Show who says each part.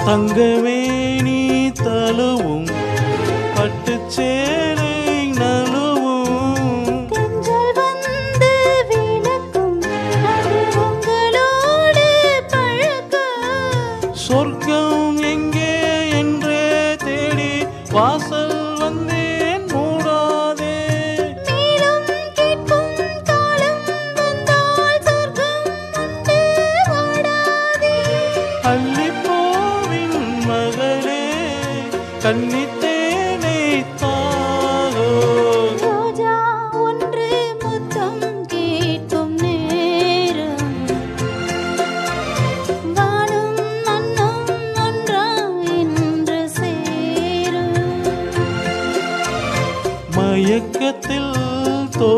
Speaker 1: தங்கவேணி தழுவும் பட்டுச்சேலை நழுவும்
Speaker 2: தென்றல் வந்து விளக்கும் அது உங்களோடு பழக்கம்.
Speaker 1: சொர்க்கம் எங்கே என்றே தேடி வாசல் வந்தேன் மூடாதே.
Speaker 2: மேலும் கேட்கும் காலம் வந்தால் சொர்க்கம் வந்து வாடாதே.
Speaker 1: அள்ளிப்பூவின் மகளே கன்னித்தேனை தாரோ.
Speaker 2: ரோஜா ஒன்று முத்தம் கேட்கும் நேரம் வானும் மண்ணும் ஒன்றா என்று சேரும்.
Speaker 1: மயக்கத்தில் தோ